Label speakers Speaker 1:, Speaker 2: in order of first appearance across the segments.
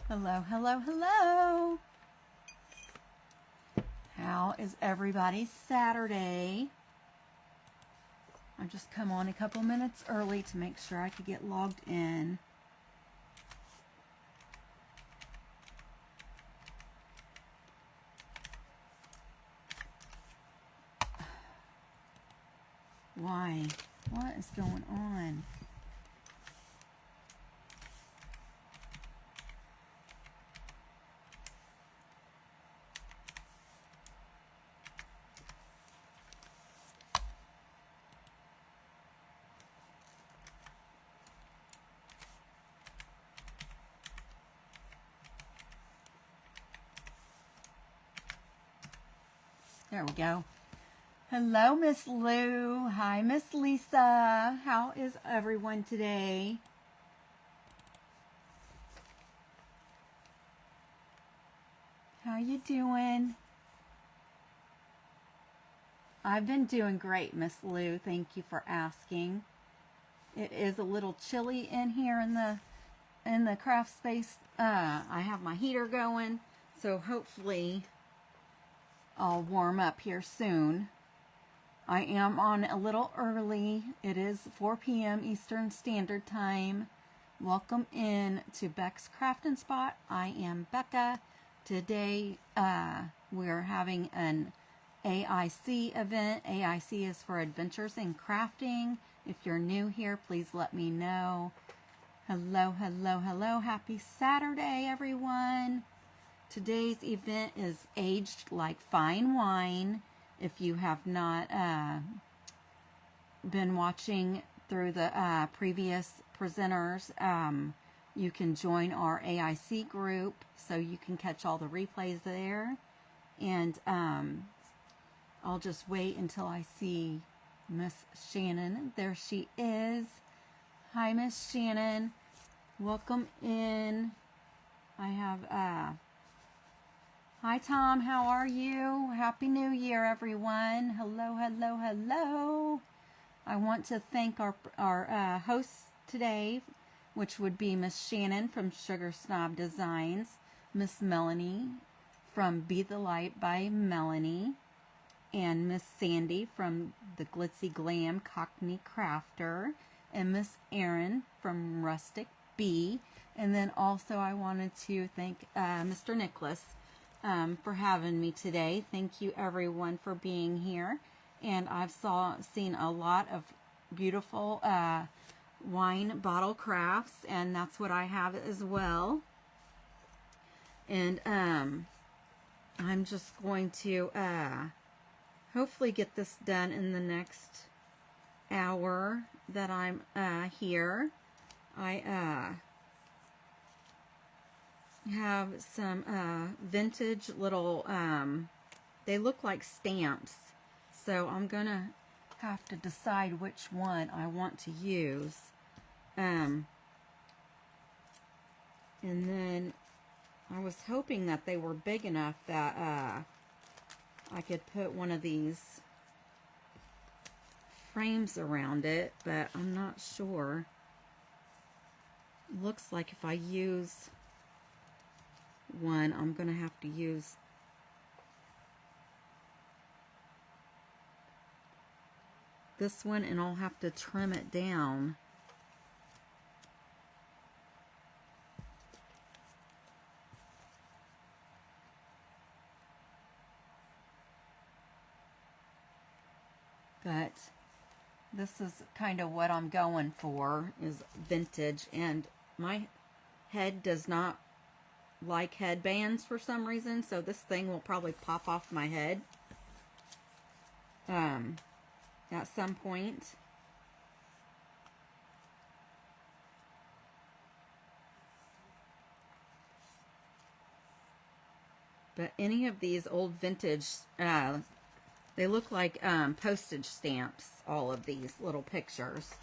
Speaker 1: Hello, hello, hello. How is everybody's Saturday? I just come on a couple minutes early to make sure I could get logged in. Why? What is going on? There we go. Hello, Miss Lou. Hi, Miss Lisa. How is everyone today? How you doing? I've been doing great, Miss Lou. Thank you for asking. It is a little chilly in here in the craft space. I have my heater going, so hopefully I'll warm up here soon. I am on a little early. It is 4 p.m. Eastern Standard Time. Welcome in to Beck's Crafting Spot. I am Bekah. Today we're having an AIC event. AIC is for Adventures in Crafting. If you're new here, please let me know. Hello, hello, hello. Happy Saturday, everyone. Today's event is aged like fine wine. If you have not been watching through the previous presenters, you can join our AIC group so you can catch all the replays there. And I'll just wait until I see Miss Shannen. There she is. Hi, Miss Shannen. Welcome in. I have hi, Tom. How are you? Happy New Year, everyone. Hello, hello, hello. I want to thank our hosts today, which would be Miss Shannen from Sugar Snob Designs, Miss Melanie from Be the Light by Melanie, and Miss Sandie from the Glitzy Glam Cockney Crafter, and Miss Erin from Rustic Bee. And then also I wanted to thank Mr. Nicholas for having me today. Thank you everyone for being here. And I've seen a lot of beautiful wine bottle crafts, and that's what I have as well. And I'm just going to hopefully get this done in the next hour that I'm here. I have some vintage little they look like stamps, so I'm gonna have to decide which one I want to use, and then I was hoping that they were big enough that I could put one of these frames around it, but I'm not sure. Looks like if I use one, I'm gonna have to use this one, and I'll have to trim it down. But this is kind of what I'm going for, is vintage, and my head does not like headbands for some reason, so this thing will probably pop off my head at some point. But any of these old vintage, they look like postage stamps, all of these little pictures.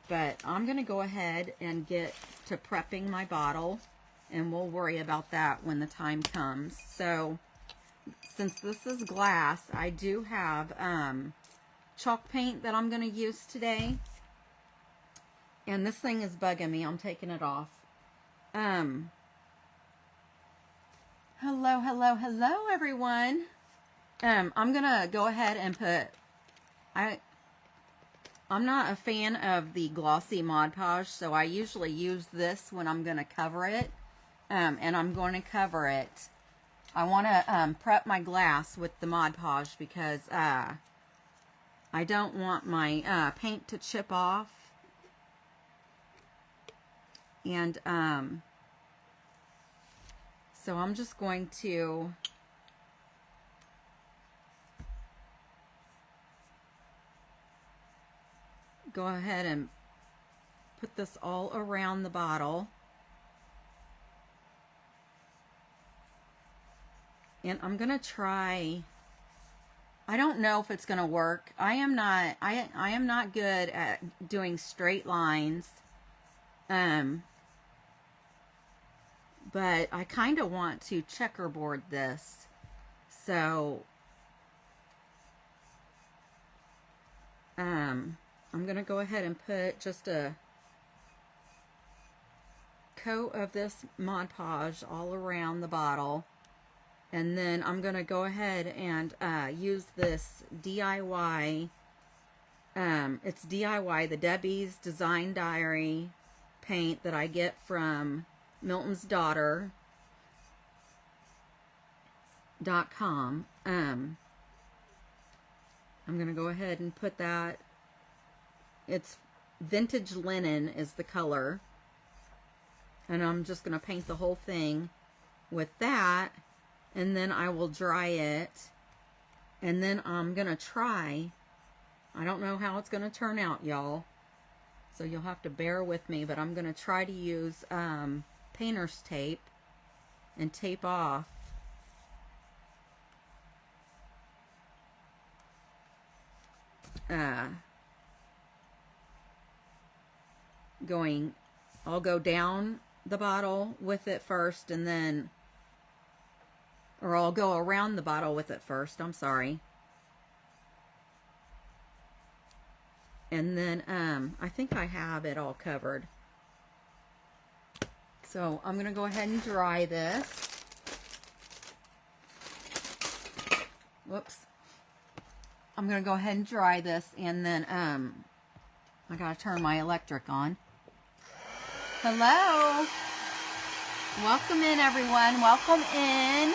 Speaker 1: But I'm going to go ahead and get to prepping my bottle, and we'll worry about that when the time comes. So, since this is glass, I do have chalk paint that I'm going to use today. And this thing is bugging me. I'm taking it off. Hello, hello, hello, everyone. I'm gonna go ahead and put. I'm not a fan of the glossy Mod Podge, so I usually use this when I'm gonna cover it. And I'm going to cover it. I want to prep my glass with the Mod Podge because I don't want my paint to chip off. And so I'm just going to go ahead and put this all around the bottle. And I'm going to try, I don't know if it's going to work. I am not good at doing straight lines. But I kind of want to checkerboard this. So, I'm going to go ahead and put just a coat of this Mod Podge all around the bottle. And then I'm going to go ahead and use this DIY, it's DIY, the Debbie's Design Diary paint that I get from Milton's Daughter.com. I'm going to go ahead and put that. It's vintage linen is the color. And I'm just going to paint the whole thing with that. And then I will dry it. And then I'm going to try. I don't know how it's going to turn out, y'all. So you'll have to bear with me. But I'm going to try to use painter's tape and tape off I'll go down the bottle with it first and then, or I'll go around the bottle with it first, I'm sorry. And then I think I have it all covered. So I'm going to go ahead and dry this. Whoops. I'm going to go ahead and dry this and then I got to turn my electric on. Hello. Welcome in, everyone. Welcome in.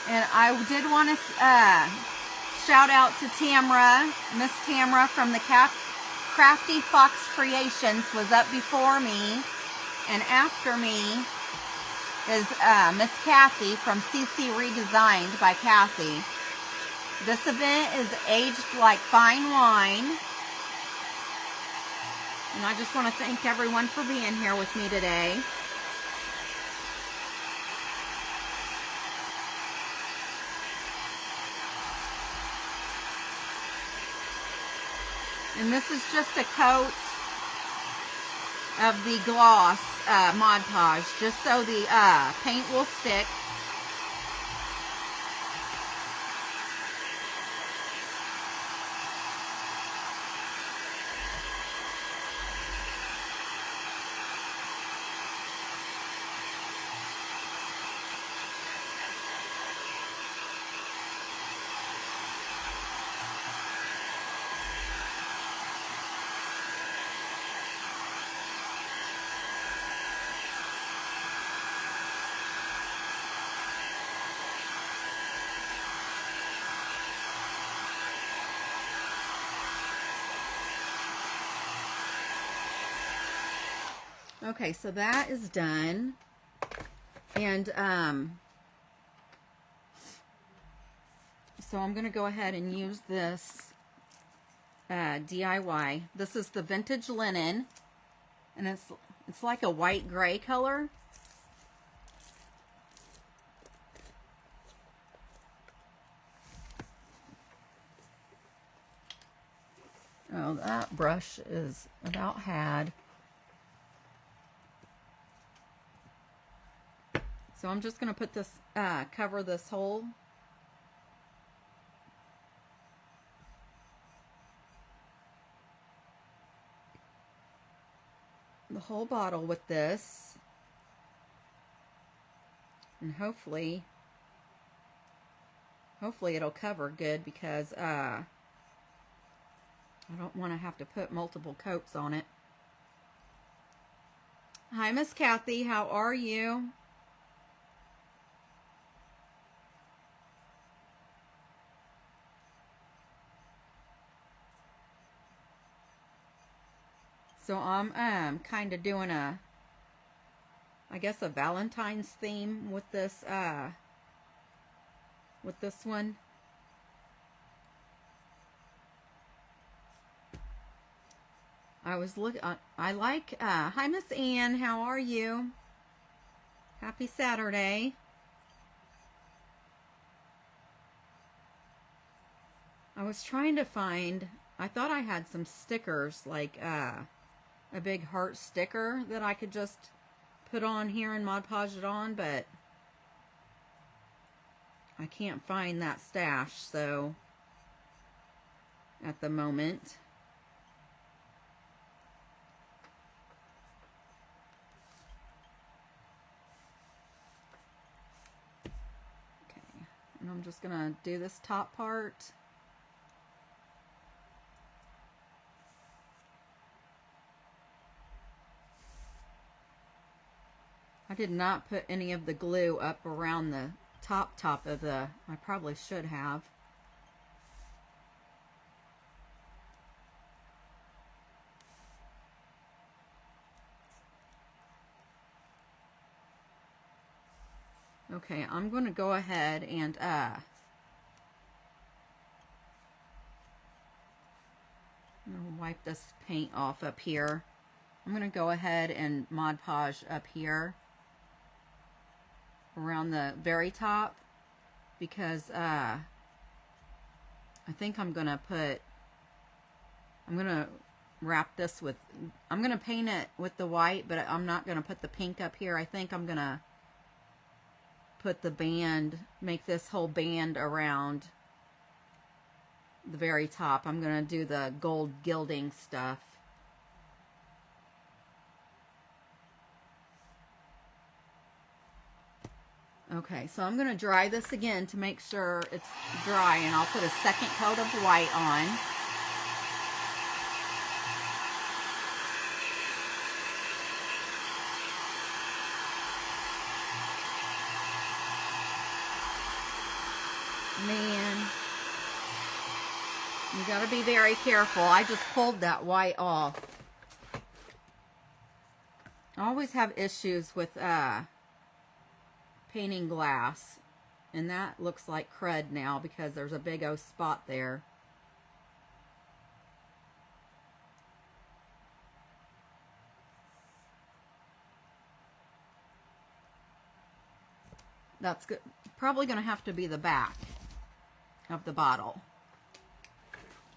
Speaker 1: And I did want to shout out to Tamara. Miss Tamara from the Crafty Fox Creations was up before me. And after me is Miss Cathy from CC Redesigned by Cathy. This event is aged like fine wine. And I just want to thank everyone for being here with me today. And this is just a coat of the gloss Mod Podge, just so the paint will stick. Okay, so that is done. And so I'm going to go ahead and use this DIY. This is the vintage linen, and it's like a white gray color. Oh, that brush is about had. So I'm just going to put this, cover this whole the whole bottle with this. And hopefully it'll cover good, because I don't want to have to put multiple coats on it. Hi, Miss Cathy. How are you? So I'm kind of doing I guess a Valentine's theme with this one. I like, hi Miss Ann, how are you? Happy Saturday. I was trying to find, I thought I had some stickers, like a big heart sticker that I could just put on here and Mod Podge it on, but I can't find that stash, so at the moment. And I'm just gonna do this top part. I did not put any of the glue up around the top of the, I probably should have. Okay, I'm going to go ahead and I'm going to wipe this paint off up here. I'm going to go ahead and Mod Podge up here around the very top, because I think I'm going to wrap this with, I'm going to paint it with the white, but I'm not going to put the pink up here. I think I'm going to put the band, make this whole band around the very top. I'm going to do the gold gilding stuff. Okay, so I'm going to dry this again to make sure it's dry, and I'll put a second coat of white on. Man, you got to be very careful. I just pulled that white off. I always have issues with painting glass, and that looks like crud now because there's a big old spot there. That's good. Probably going to have to be the back of the bottle,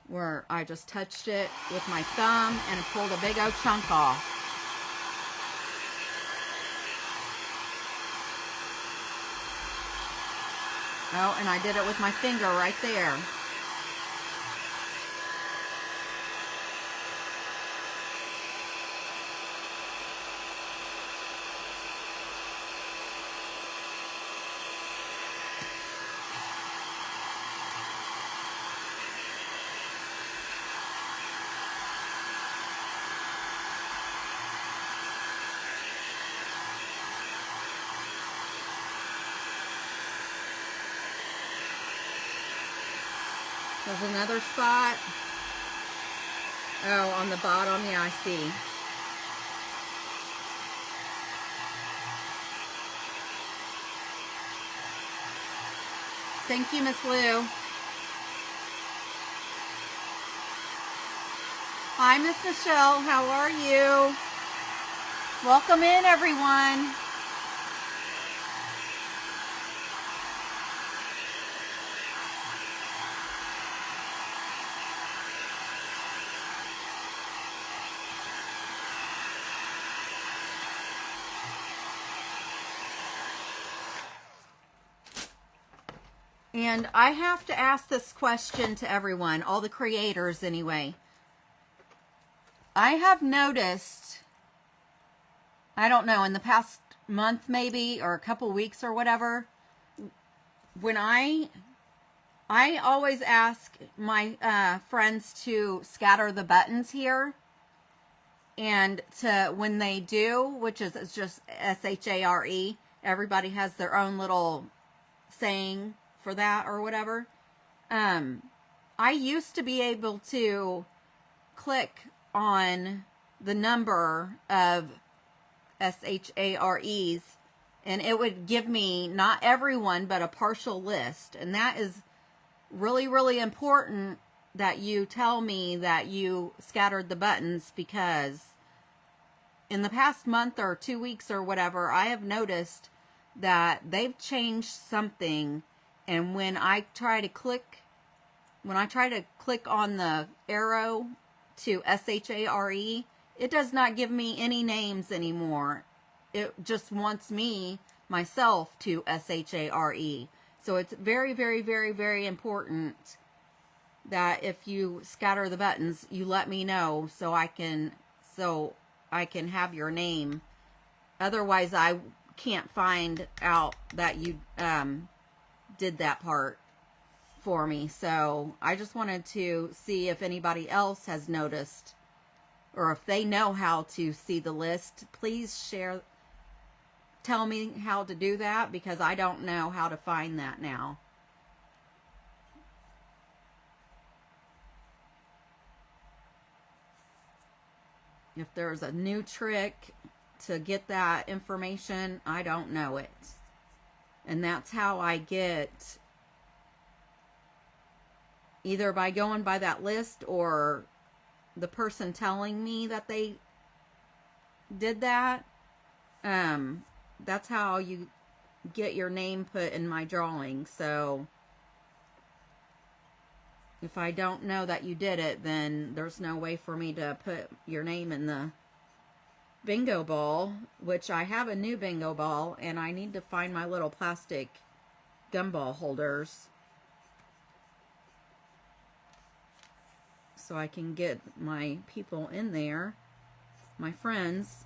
Speaker 1: where I just touched it with my thumb and pulled a big old chunk off. Oh, and I did it with my finger right there. There's another spot. Oh, on the bottom, yeah, I see. Thank you, Miss Lou. Hi, Miss Michelle. How are you? Welcome in, everyone. And I have to ask this question to everyone, all the creators anyway. I have noticed I don't know, in the past month maybe, or a couple weeks or whatever, when I always ask my friends to scatter the buttons here, and when they do, which is it's just SHARE, everybody has their own little saying for that or whatever. I used to be able to click on the number of SHAREs, and it would give me not everyone, but a partial list. And that is really, really important that you tell me that you scattered the buttons, because in the past month or 2 weeks or whatever, I have noticed that they've changed something. And when I try to click on the arrow to SHARE, it does not give me any names anymore. It just wants myself to SHARE. So it's very, very, very, very important that if you scatter the buttons, you let me know so I can have your name. Otherwise, I can't find out that you did that part for me. So I just wanted to see if anybody else has noticed, or if they know how to see the list. Please tell me how to do that, because I don't know how to find that now. If there's a new trick to get that information, I don't know it. And that's how I get, either by going by that list or the person telling me that they did that. That's how you get your name put in my drawing. So if I don't know that you did it, then there's no way for me to put your name in the bingo ball, which I have a new bingo ball, and I need to find my little plastic gumball holders so I can get my people in there, my friends.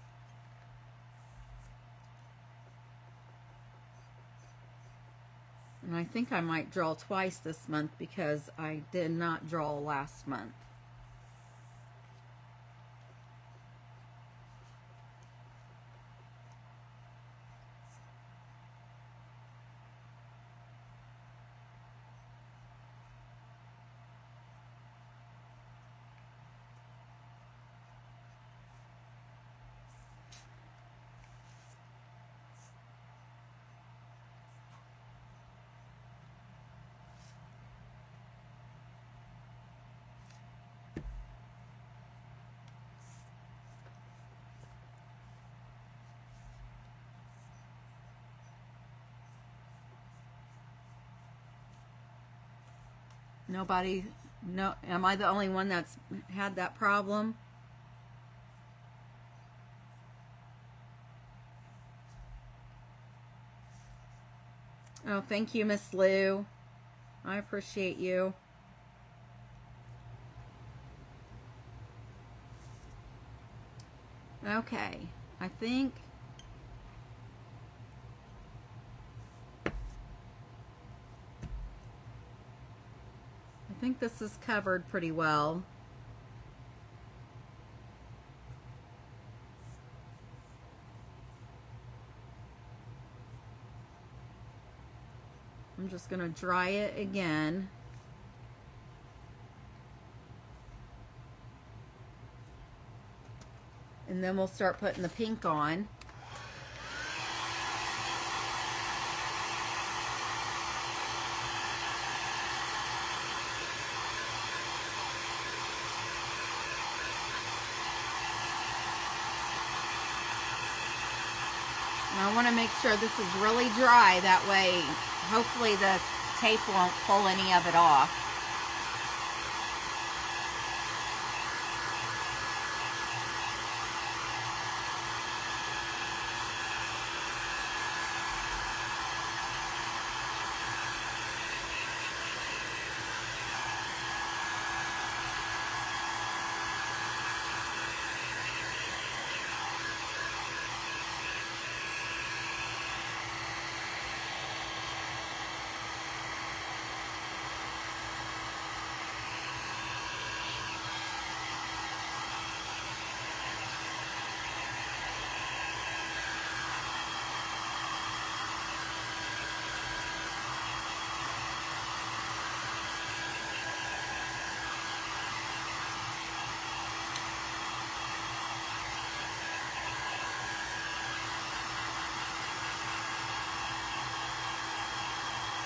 Speaker 1: And I think I might draw twice this month, because I did not draw last month. Nobody, no, am I the only one that's had that problem? Oh, thank you, Miss Lou. I appreciate you. Okay, I think this is covered pretty well. I'm just going to dry it again. And then we'll start putting the pink on. And I want to make sure this is really dry, that way hopefully the tape won't pull any of it off.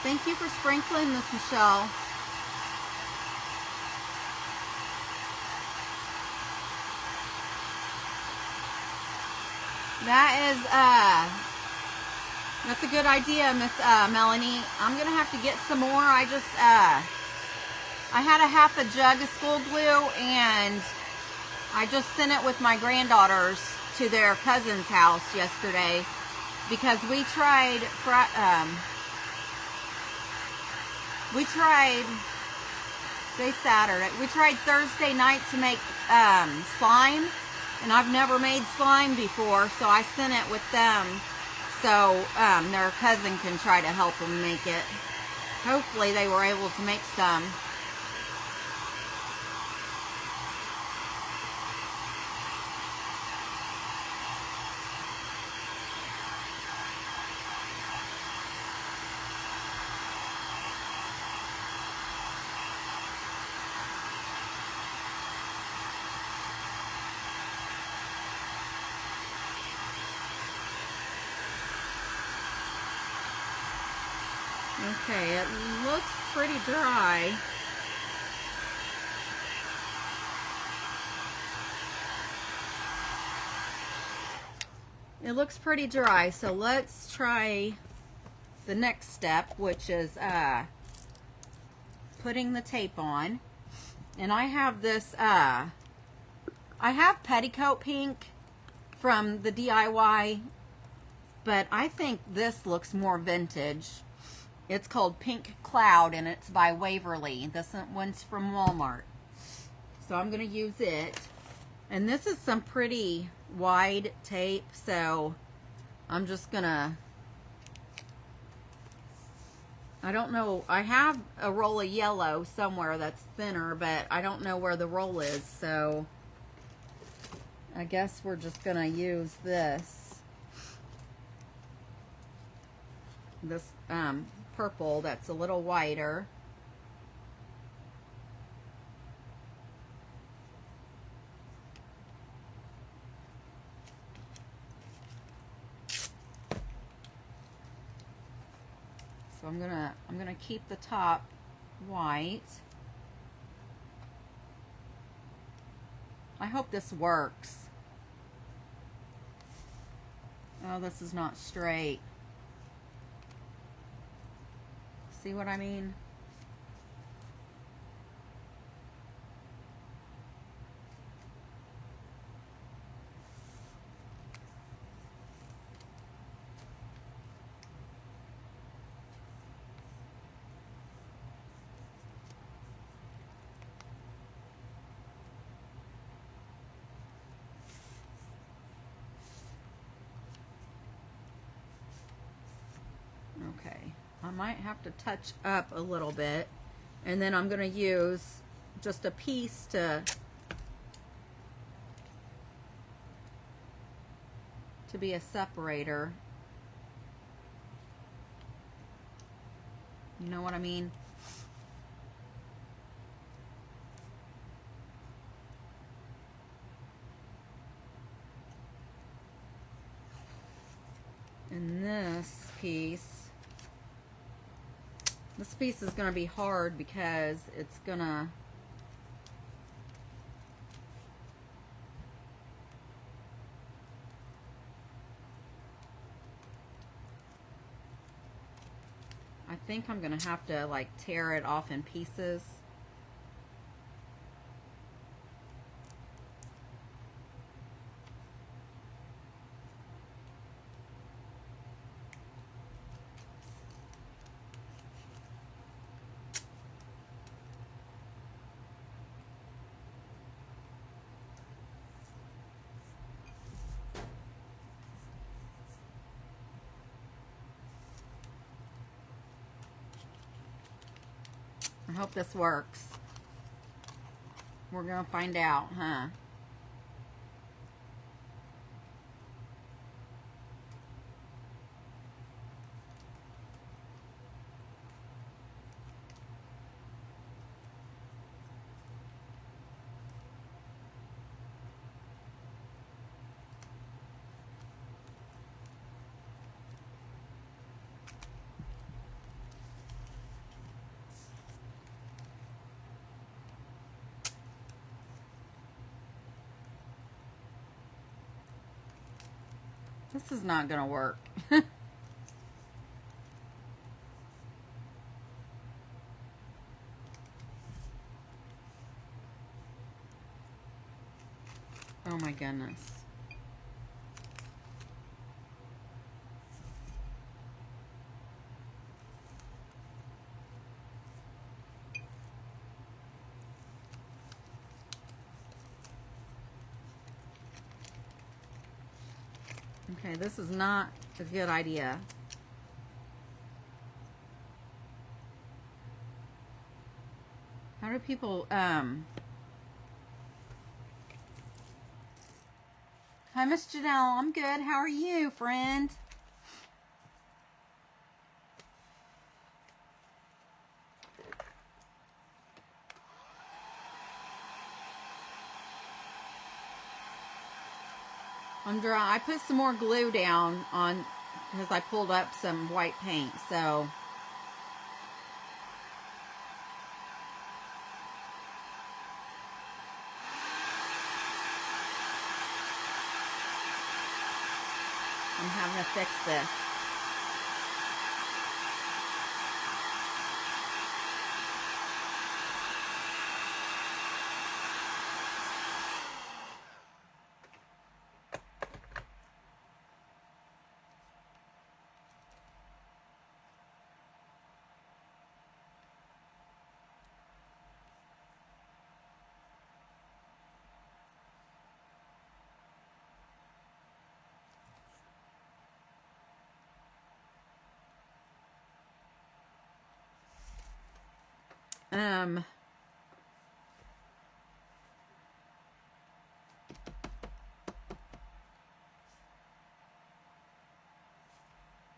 Speaker 1: Thank you for sprinkling this, Michelle. That's a good idea, Miss Melanie. I'm gonna have to get some more. I had a half a jug of school glue, and I just sent it with my granddaughters to their cousin's house yesterday because we tried Thursday night to make slime, and I've never made slime before, so I sent it with them so their cousin can try to help them make it. Hopefully they were able to make some. Okay, it looks pretty dry. It looks pretty dry, so let's try the next step, which is putting the tape on. And I have this, I have petticoat pink from the DIY, but I think this looks more vintage. It's called Pink Cloud, and it's by Waverly. This one's from Walmart. So I'm going to use it. And this is some pretty wide tape, so I'm just going to... I don't know. I have a roll of yellow somewhere that's thinner, but I don't know where the roll is, so I guess we're just going to use this. This purple that's a little wider. So I'm gonna keep the top white. I hope this works. Oh, this is not straight. See what I mean? Okay. I might have to touch up a little bit, and then I'm going to use just a piece to be a separator. You know what I mean? And this piece is going to be hard because it's going to... I think I'm going to have to like tear it off in pieces. I hope this works. We're going to find out, huh? This is not gonna work. Oh my goodness. Okay, this is not a good idea. How do people, Hi, Miss Janelle. I'm good. How are you, friend? I'm dry. I put some more glue down on because I pulled up some white paint, so I'm having to fix this.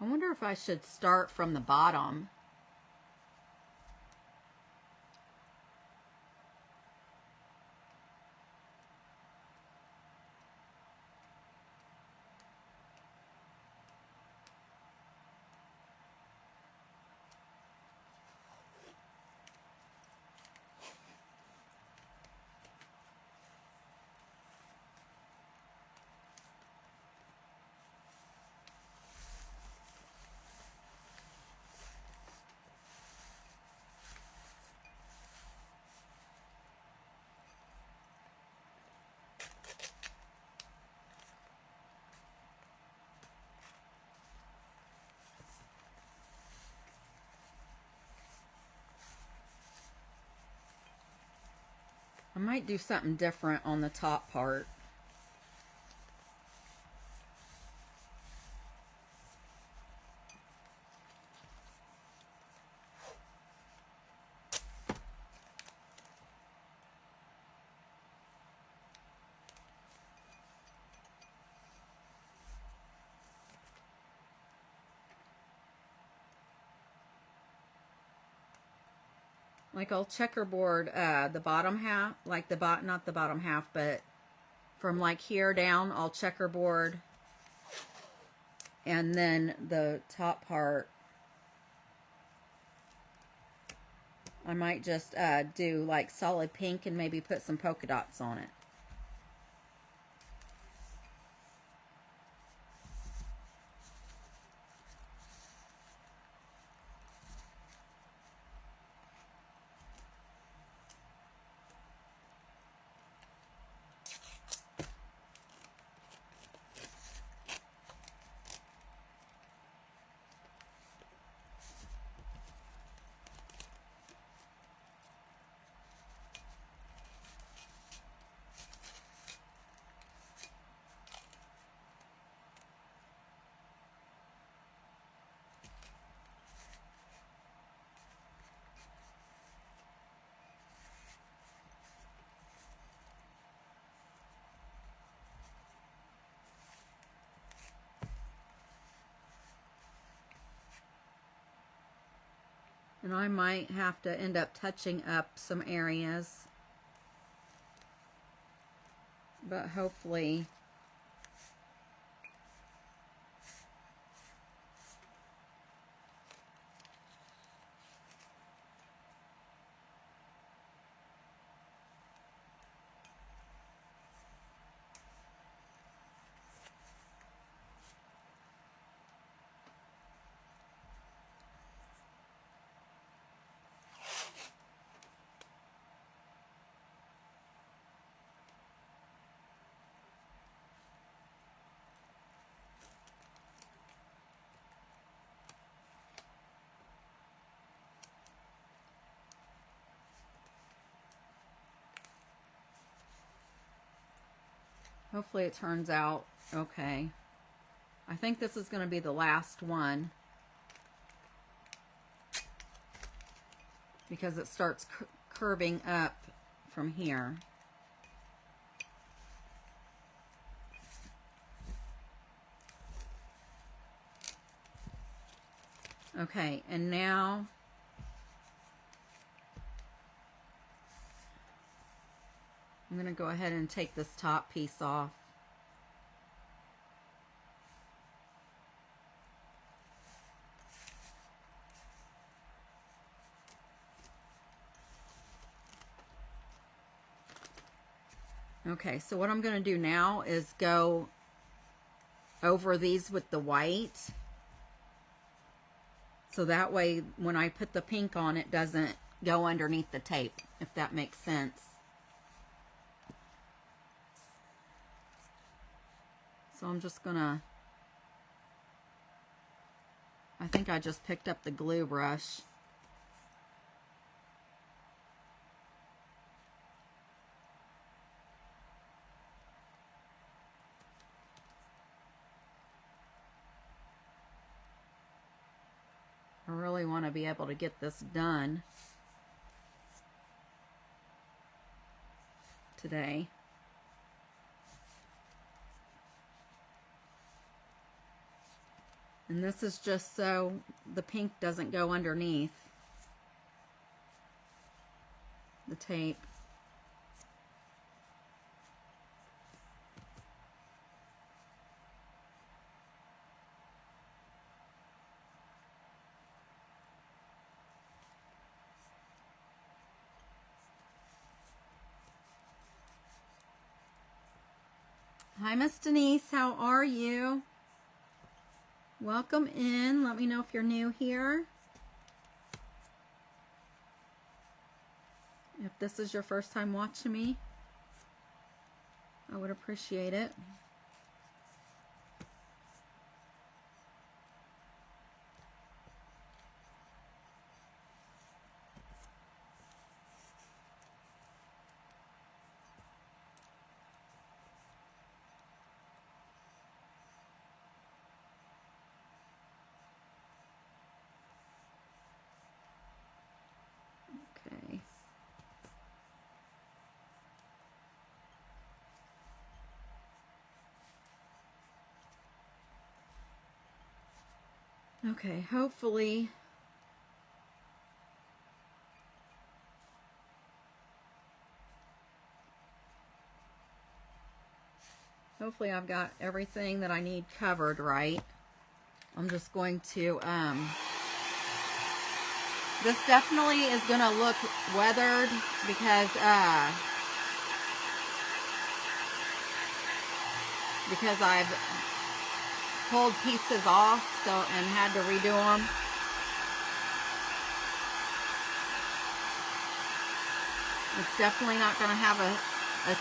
Speaker 1: I wonder if I should start from the bottom. I might do something different on the top part. Like I'll checkerboard the bottom half, like not the bottom half, but from like here down, I'll checkerboard, and then the top part, I might just do like solid pink and maybe put some polka dots on it. And I might have to end up touching up some areas, but hopefully Hopefully it turns out okay. I think this is going to be the last one because it starts curving up from here. Okay, and now I'm going to go ahead and take this top piece off. Okay, so what I'm going to do now is go over these with the white. So that way, when I put the pink on, it doesn't go underneath the tape, if that makes sense. So I'm just gonna, I think I just picked up the glue brush. I really want to be able to get this done today. And this is just so the pink doesn't go underneath the tape. Hi, Miss Denise. How are you? Welcome in. Let me know if you're new here. If this is your first time watching me, I would appreciate it. Okay. Okay, hopefully I've got everything that I need covered right. I'm just going to, this definitely is going to look weathered because I've pulled pieces off and had to redo them. It's definitely not going to have a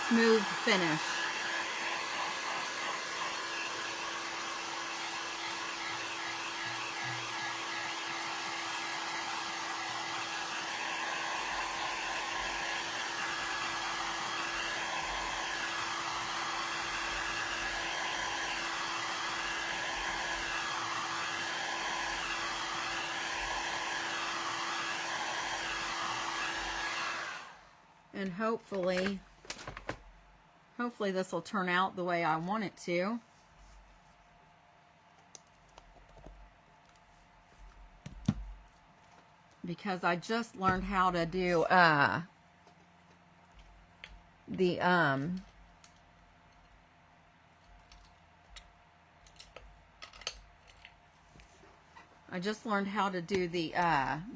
Speaker 1: smooth finish. And hopefully this will turn out the way I want it to. Because I just learned how to do I just learned how to do the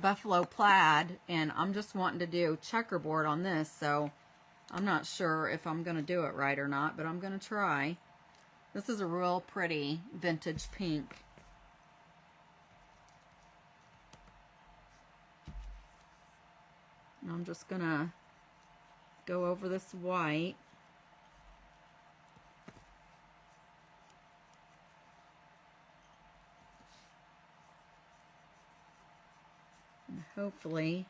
Speaker 1: buffalo plaid, and I'm just wanting to do checkerboard on this, so I'm not sure if I'm going to do it right or not, but I'm going to try. This is a real pretty vintage pink. And I'm just going to go over this white. And hopefully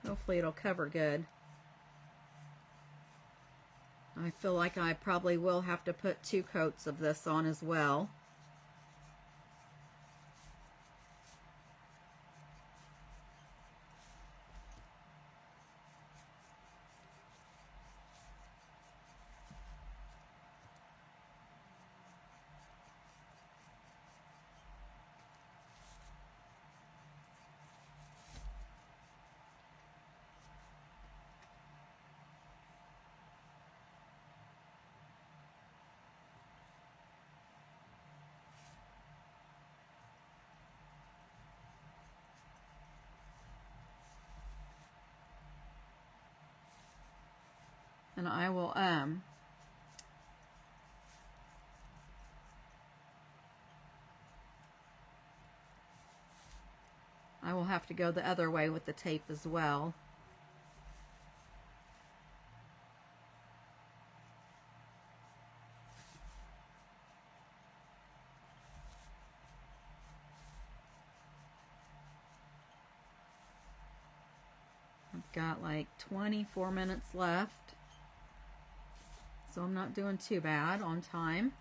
Speaker 1: Hopefully it'll cover good. I feel like I probably will have to put 2 coats of this on as well. And I will have to go the other way with the tape as well. I've got like 24 minutes left. So I'm not doing too bad on time.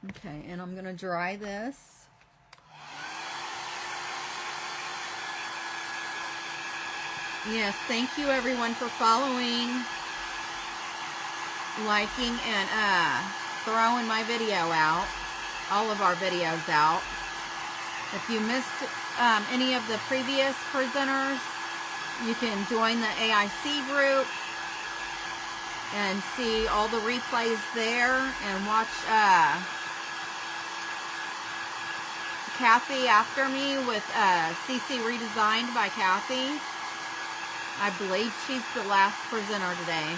Speaker 1: Okay, and I'm going to dry this. Yes, thank you everyone for following, liking, and throwing my video out, all of our videos out. If you missed any of the previous presenters, you can join the AIC group and see all the replays there, and watch Cathy after me with CC Redesigned by Cathy. I believe she's the last presenter today.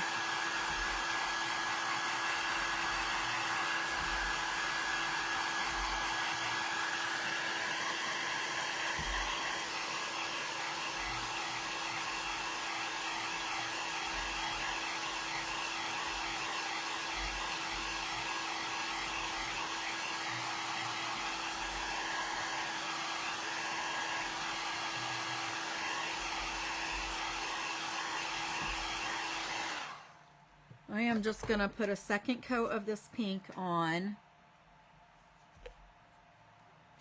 Speaker 1: I am just going to put a second coat of this pink on,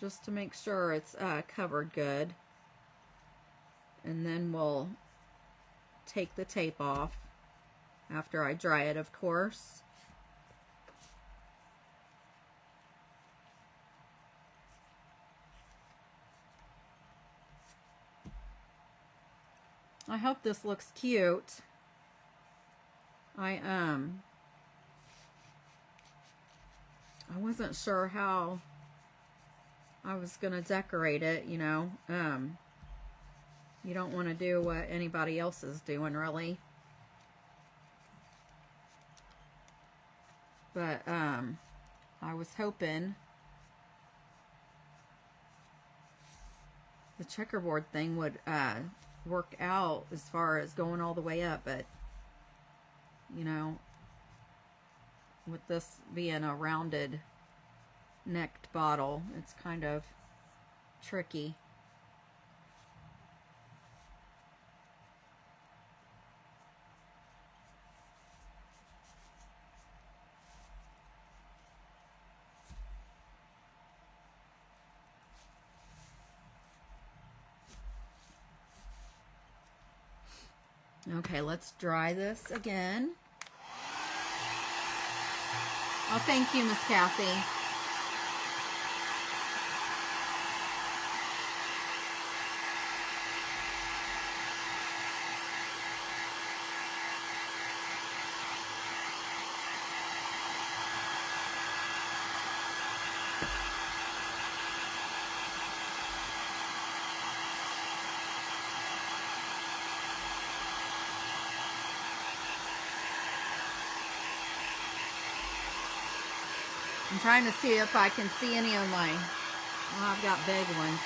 Speaker 1: just to make sure it's covered good. And then we'll take the tape off after I dry it, of course. I hope this looks cute. I wasn't sure how I was gonna decorate it, you know. You don't want to do what anybody else is doing, really. But I was hoping the checkerboard thing would work out as far as going all the way up, but you know, with this being a rounded necked bottle, it's kind of tricky. Okay, let's dry this again. Oh, thank you, Miss Cathy. I'm trying to see if I can see any of my, well, I've got big ones,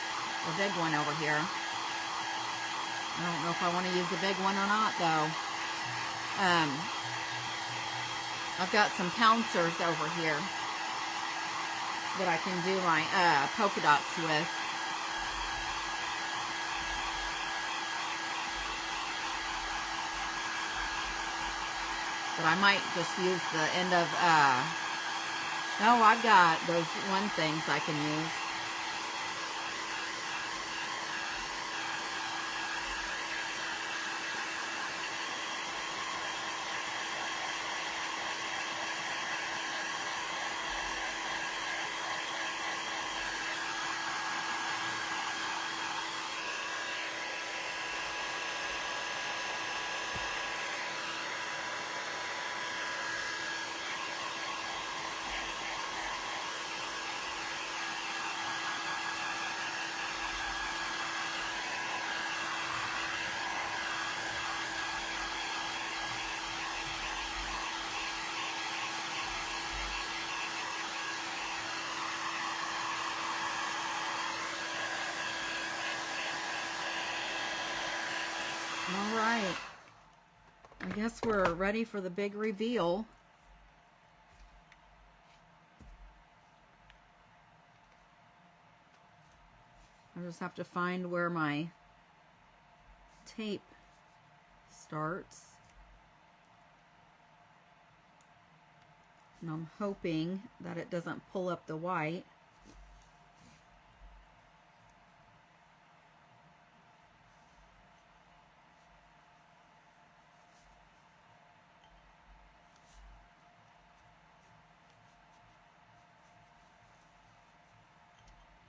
Speaker 1: a big one over here. I don't know if I want to use the big one or not, though. I've got some pouncers over here. that I can do my polka dots with. But I might just use the end of, no, I've got those one things I can use. All right, I guess we're ready for the big reveal. I just have to find where my tape starts. And I'm hoping that it doesn't pull up the white.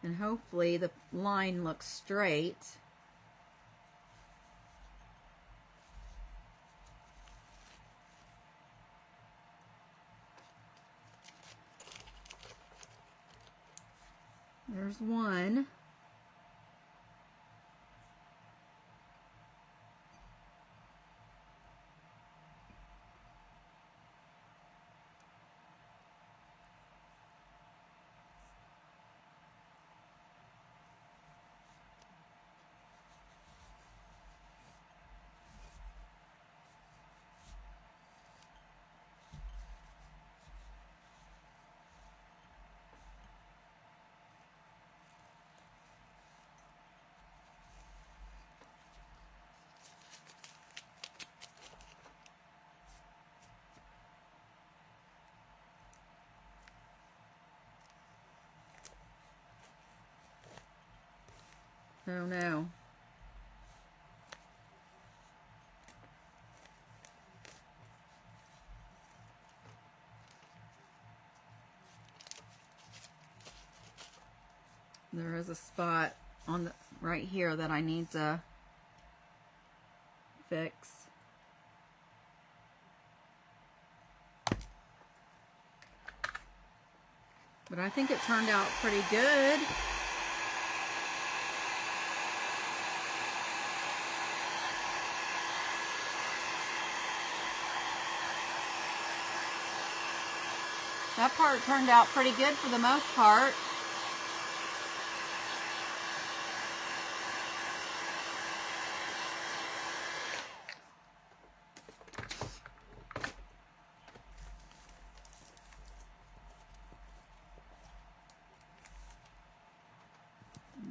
Speaker 1: And hopefully the line looks straight. There's one. Oh no. There is a spot on the right here that I need to fix. But I think it turned out pretty good. That part turned out pretty good for the most part.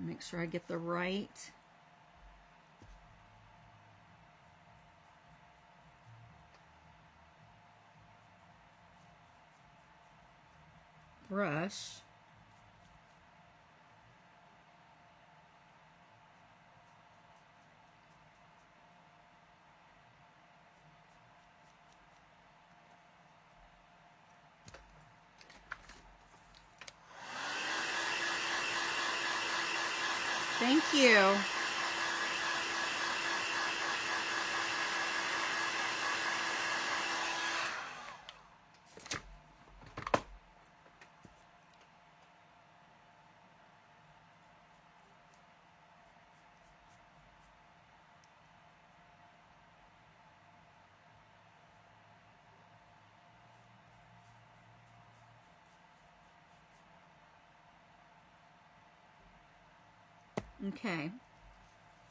Speaker 1: Make sure I get the right brush. Thank you. Okay,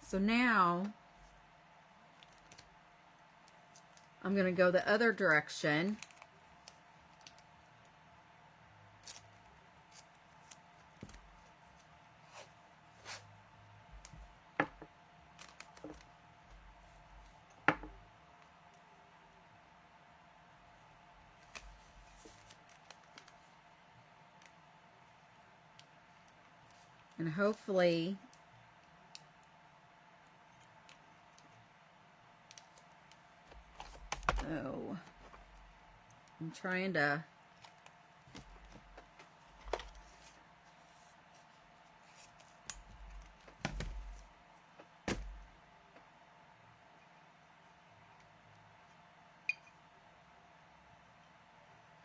Speaker 1: so now I'm going to go the other direction. And hopefully I'm trying to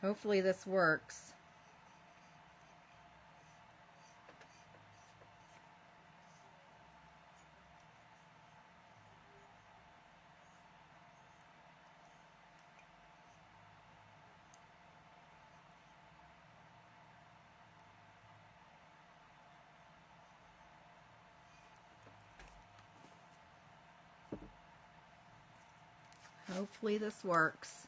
Speaker 1: hopefully this works. Hopefully this works.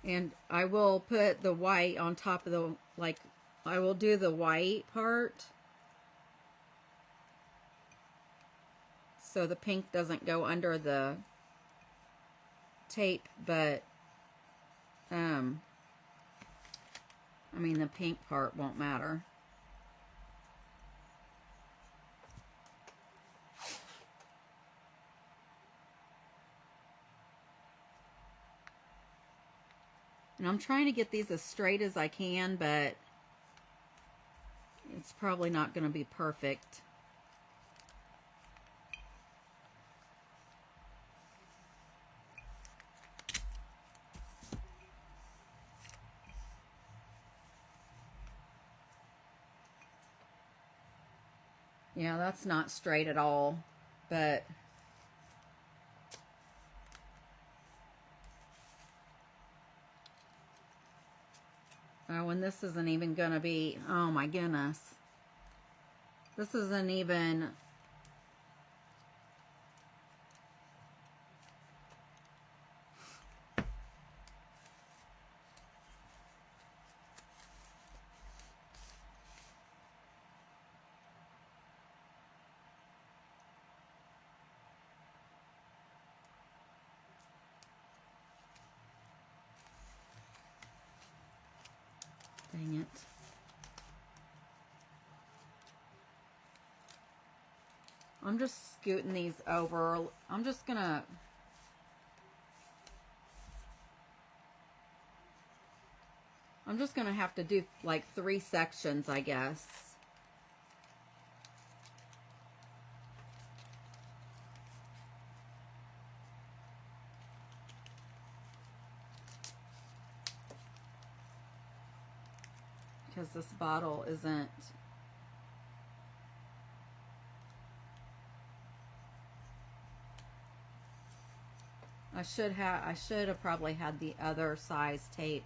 Speaker 1: And I will put the white on top of the, like, I will do the white part so the pink doesn't go under the tape, but, I mean, the pink part won't matter. And I'm trying to get these as straight as I can, but it's probably not going to be perfect. Yeah, that's not straight at all, but oh, and this isn't even gonna be, oh my goodness. This isn't even, dang it. I'm just scooting these over. I'm just gonna, have to do like 3 sections, I guess. Because this bottle isn't, I should have probably had the other size tape.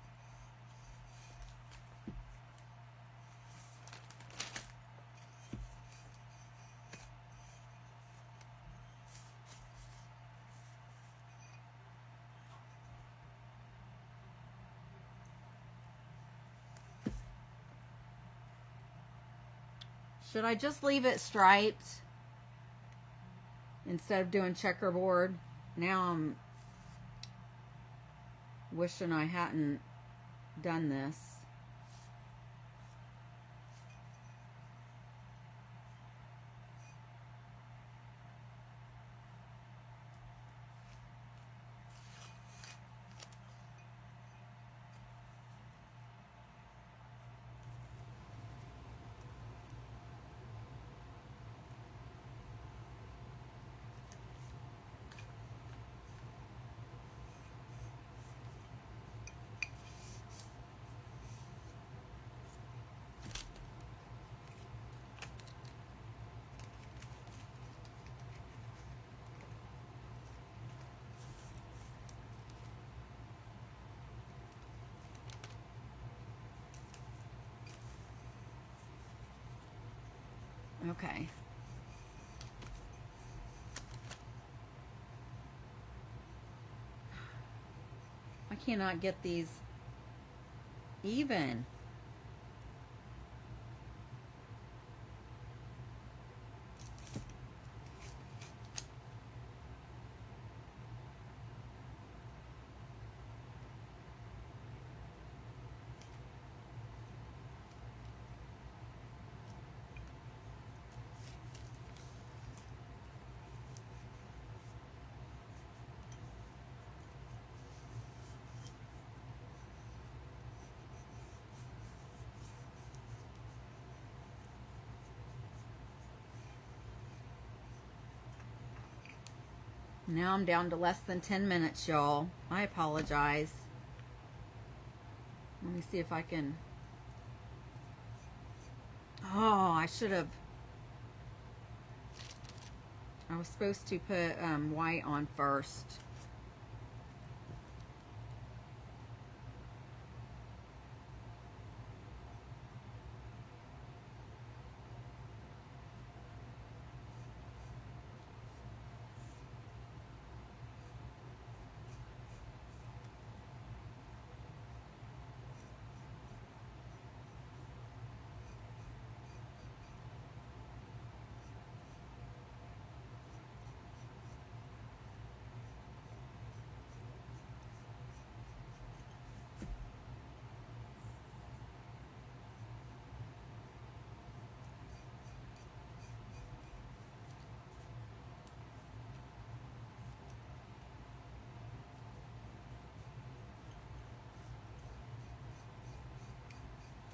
Speaker 1: Should I just leave it striped instead of doing checkerboard? Now I'm wishing I hadn't done this. Okay. I cannot get these even. Now I'm down to less than 10 minutes, y'all. I apologize. Let me see if I can... Oh, I should have... I was supposed to put white on first.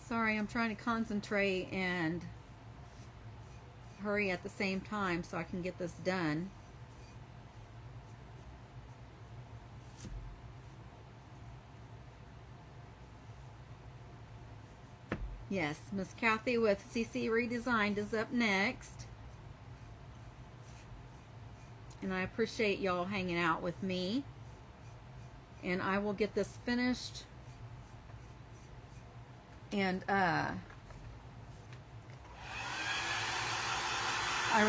Speaker 1: Sorry, I'm trying to concentrate and hurry at the same time so I can get this done. Yes, Miss Cathy with CC Redesigned is up next. And I appreciate y'all hanging out with me. And I will get this finished. And I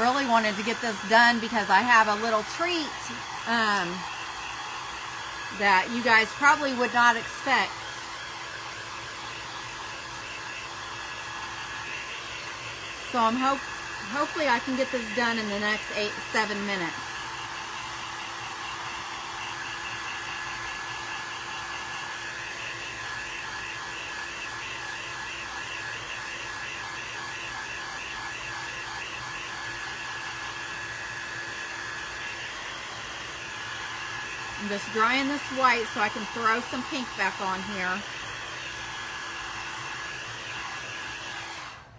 Speaker 1: really wanted to get this done because I have a little treat that you guys probably would not expect. So hopefully I can get this done in the next 7 minutes. I'm just drying this white so I can throw some pink back on here.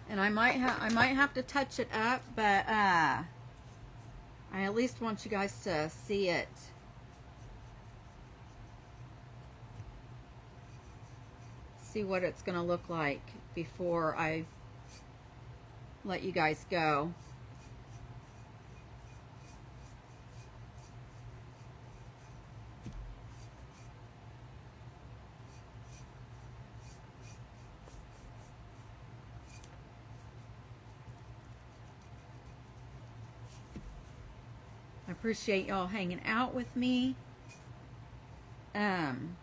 Speaker 1: And I might have to touch it up, but I at least want you guys to see it. See what it's going to look like before I let you guys go. I appreciate y'all hanging out with me. And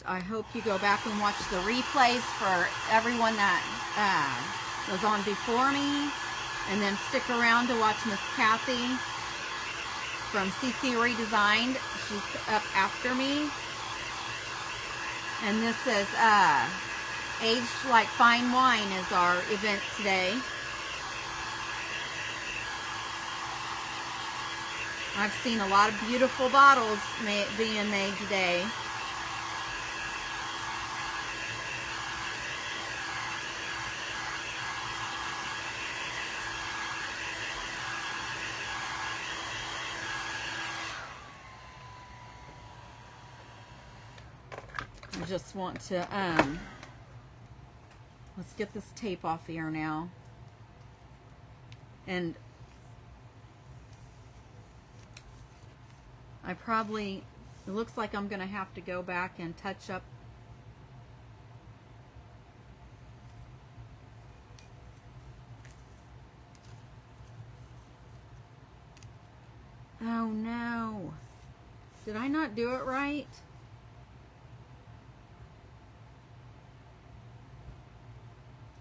Speaker 1: I hope you go back and watch the replays for everyone that was on before me. And then stick around to watch Miss Cathy from CC Redesigned. She's up after me. And this is Aged Like Fine Wine is our event today. I've seen a lot of beautiful bottles being made today. I just want to, let's get this tape off here now. And it looks like I'm going to have to go back and touch up Oh no. Did I not do it right?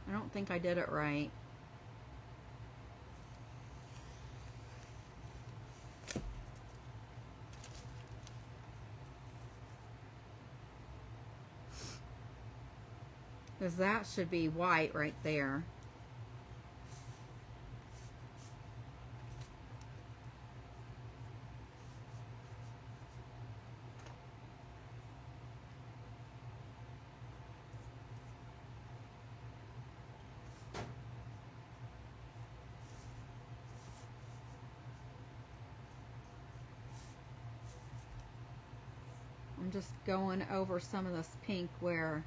Speaker 1: I don't think I did it right. Because that should be white right there. I'm just going over some of this pink where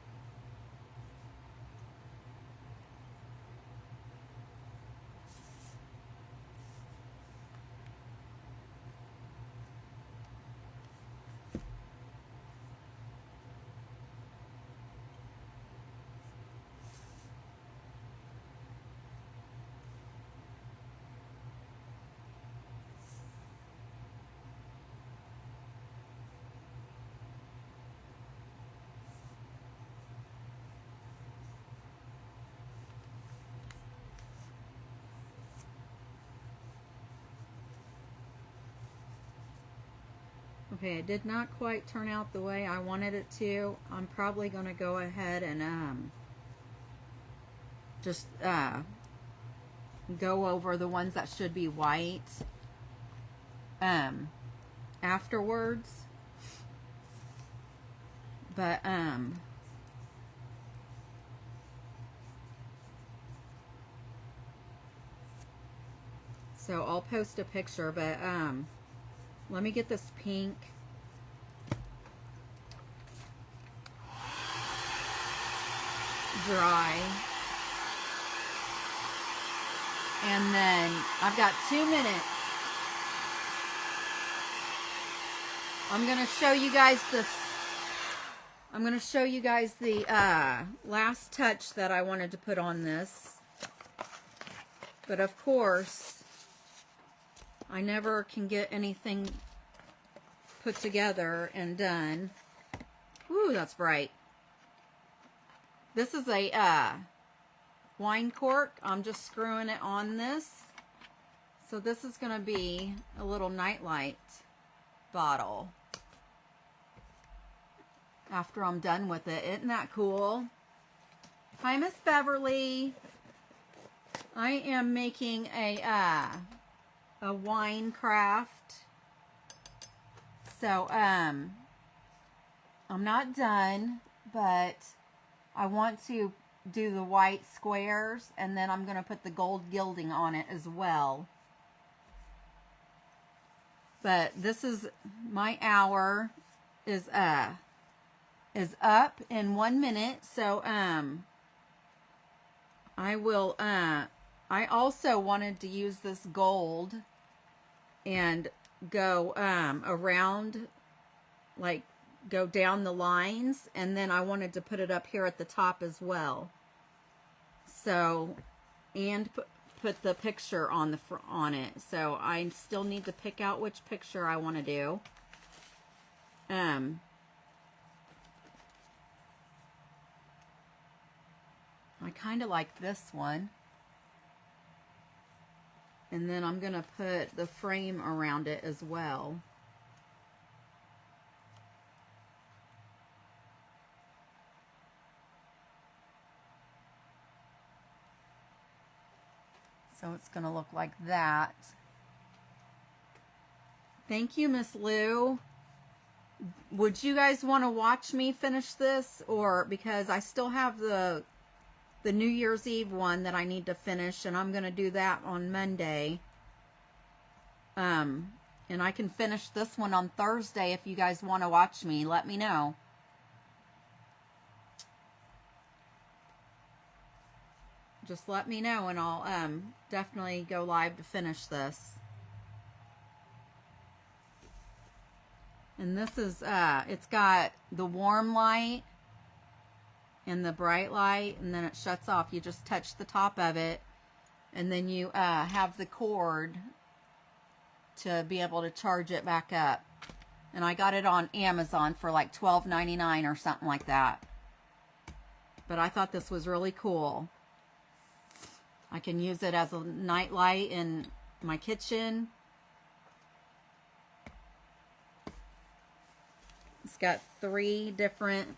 Speaker 1: okay, it did not quite turn out the way I wanted it to. I'm probably going to go ahead and just go over the ones that should be white afterwards. But so I'll post a picture, but let me get this pink. Dry. And then I've got 2 minutes. I'm going to show you guys this. I'm going to show you guys the last touch that I wanted to put on this. But of course, I never can get anything put together and done. Ooh, that's bright. This is a wine cork. I'm just screwing it on this. So this is going to be a little nightlight bottle after I'm done with it. Isn't that cool? Hi, Miss Beverly. I am making a wine craft. So I'm not done, but I want to do the white squares, and then I'm going to put the gold gilding on it as well. But this is my hour is up in 1 minute. So I will I also wanted to use this gold and go around, like go down the lines, and then I wanted to put it up here at the top as well. So, and put the picture on the on it. So I still need to pick out which picture I want to do. I kind of like this one. And then I'm going to put the frame around it as well. So it's going to look like that. Thank you, Miss Lou. Would you guys want to watch me finish this? Or because I still have the New Year's Eve one that I need to finish, and I'm going to do that on Monday. And I can finish this one on Thursday if you guys want to watch me. Let me know. Just let me know, and I'll definitely go live to finish this. And this is, it's got the warm light and the bright light, and then it shuts off. You just touch the top of it, and then you have the cord to be able to charge it back up. And I got it on Amazon for like $12.99 or something like that. But I thought this was really cool. I can use it as a night light in my kitchen. It's got 3 different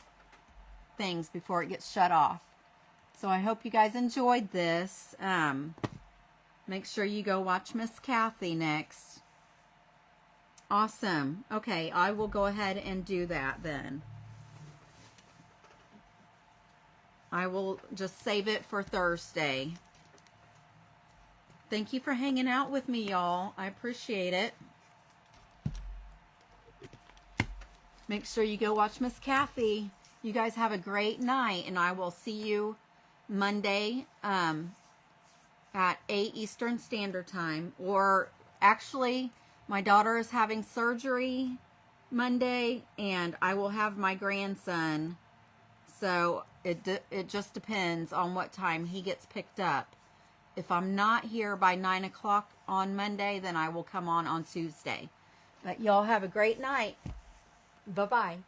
Speaker 1: things before it gets shut off. So I hope you guys enjoyed this. Make sure you go watch Miss Cathy next. Awesome. Okay, I will go ahead and do that then. I will just save it for Thursday. Thank you for hanging out with me, y'all. I appreciate it. Make sure you go watch Miss Cathy. You guys have a great night, and I will see you Monday at 8 Eastern Standard Time. Or actually, my daughter is having surgery Monday, and I will have my grandson. So it just depends on what time he gets picked up. If I'm not here by 9 o'clock on Monday, then I will come on Tuesday. But y'all have a great night. Bye-bye.